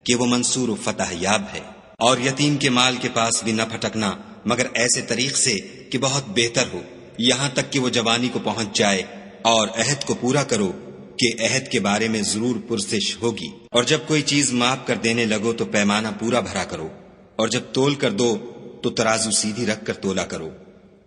کہ وہ منصور و فتح یاب ہے، اور یتیم کے مال کے پاس بھی نہ پھٹکنا مگر ایسے طریق سے کہ بہت بہتر ہو، یہاں تک کہ وہ جوانی کو پہنچ جائے، اور عہد کو پورا کرو کہ عہد کے بارے میں ضرور پرسش ہوگی، اور جب کوئی چیز ماپ کر دینے لگو تو پیمانہ پورا بھرا کرو، اور جب تول کر دو تو ترازو سیدھی رکھ کر تولا کرو،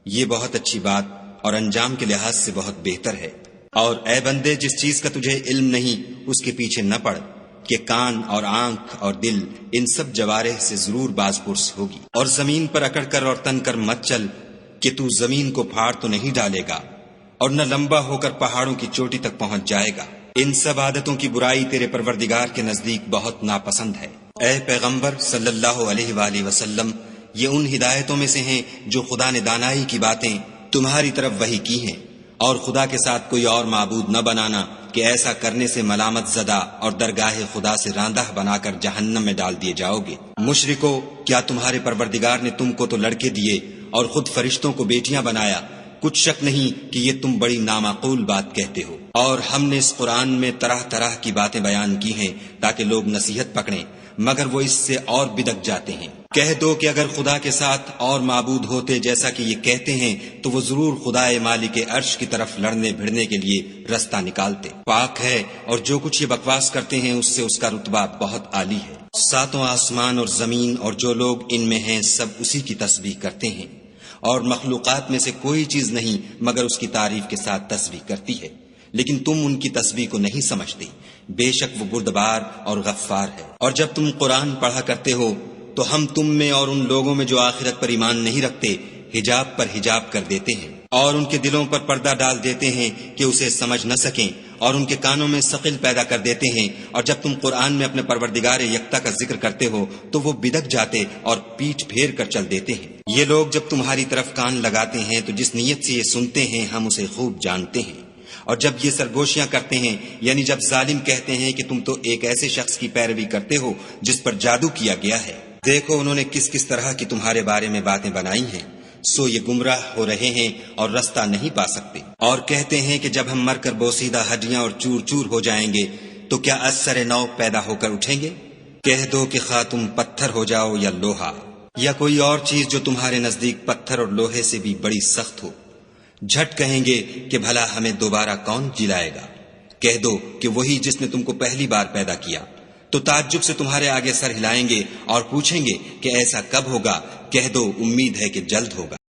یہ بہت اچھی بات اور انجام کے لحاظ سے بہت بہتر ہے۔ اور اے بندے، جس چیز کا تجھے علم نہیں اس کے پیچھے نہ پڑ، کہ کان اور آنکھ اور دل ان سب جوارح سے ضرور باز پرس ہوگی، اور زمین پر اکڑ کر اور تن کر مت چل کہ تو زمین کو پھاڑ تو نہیں ڈالے گا، اور نہ لمبا ہو کر پہاڑوں کی چوٹی تک پہنچ جائے گا، ان سب عادتوں کی برائی تیرے پروردگار کے نزدیک بہت ناپسند ہے۔ اے پیغمبر صلی اللہ علیہ وآلہ وسلم، یہ ان ہدایتوں میں سے ہیں جو خدا نے دانائی کی باتیں تمہاری طرف وحی کی ہیں، اور خدا کے ساتھ کوئی اور معبود نہ بنانا کہ ایسا کرنے سے ملامت زدہ اور درگاہ خدا سے راندہ بنا کر جہنم میں ڈال دیے جاؤ گے۔ مشرکو، کیا تمہارے پروردگار نے تم کو تو لڑکے دیے اور خود فرشتوں کو بیٹیاں بنایا؟ کچھ شک نہیں کہ یہ تم بڑی نامعقول بات کہتے ہو، اور ہم نے اس قرآن میں طرح طرح کی باتیں بیان کی ہیں تاکہ لوگ نصیحت پکڑیں، مگر وہ اس سے اور بدک جاتے ہیں۔ کہہ دو کہ اگر خدا کے ساتھ اور معبود ہوتے جیسا کہ یہ کہتے ہیں تو وہ ضرور خدائے مالک عرش کی طرف لڑنے بھڑنے کے لیے رستہ نکالتے۔ پاک ہے اور جو کچھ یہ بکواس کرتے ہیں اس سے اس کا رتبہ بہت عالی ہے۔ ساتوں آسمان اور زمین اور جو لوگ ان میں ہیں سب اسی کی تسبیح کرتے ہیں، اور مخلوقات میں سے کوئی چیز نہیں مگر اس کی تعریف کے ساتھ تسبیح کرتی ہے، لیکن تم ان کی تسبیح کو نہیں سمجھتے، بے شک وہ بردبار اور غفار ہے۔ اور جب تم قرآن پڑھا کرتے ہو تو ہم تم میں اور ان لوگوں میں جو آخرت پر ایمان نہیں رکھتے حجاب پر حجاب کر دیتے ہیں، اور ان کے دلوں پر پردہ ڈال دیتے ہیں کہ اسے سمجھ نہ سکیں، اور ان کے کانوں میں ثقل پیدا کر دیتے ہیں، اور جب تم قرآن میں اپنے پروردگار یکتا کا ذکر کرتے ہو تو وہ بدک جاتے اور پیٹھ پھیر کر چل دیتے ہیں۔ یہ لوگ جب تمہاری طرف کان لگاتے ہیں تو جس نیت سے یہ سنتے ہیں ہم اسے خوب جانتے ہیں، اور جب یہ سرگوشیاں کرتے ہیں یعنی جب ظالم کہتے ہیں کہ تم تو ایک ایسے شخص کی پیروی کرتے ہو جس پر جادو کیا گیا ہے، دیکھو انہوں نے کس کس طرح کی تمہارے بارے میں باتیں بنائی ہیں، سو یہ گمراہ ہو رہے ہیں اور رستہ نہیں پا سکتے۔ اور کہتے ہیں کہ جب ہم مر کر بوسیدہ ہڈیاں اور چور چور ہو جائیں گے تو کیا از سر نو پیدا ہو کر اٹھیں گے؟ کہہ دو کہ خواہ تم پتھر ہو جاؤ یا لوہا یا کوئی اور چیز جو تمہارے نزدیک پتھر اور لوہے سے بھی بڑی سخت ہو، جھٹ کہیں گے کہ بھلا ہمیں دوبارہ کون جلائے گا؟ کہہ دو کہ وہی جس نے تم کو پہلی بار پیدا کیا، تو تعجب سے تمہارے آگے سر ہلائیں گے اور پوچھیں گے کہ ایسا کب ہوگا؟ کہہ دو امید ہے کہ جلد ہوگا۔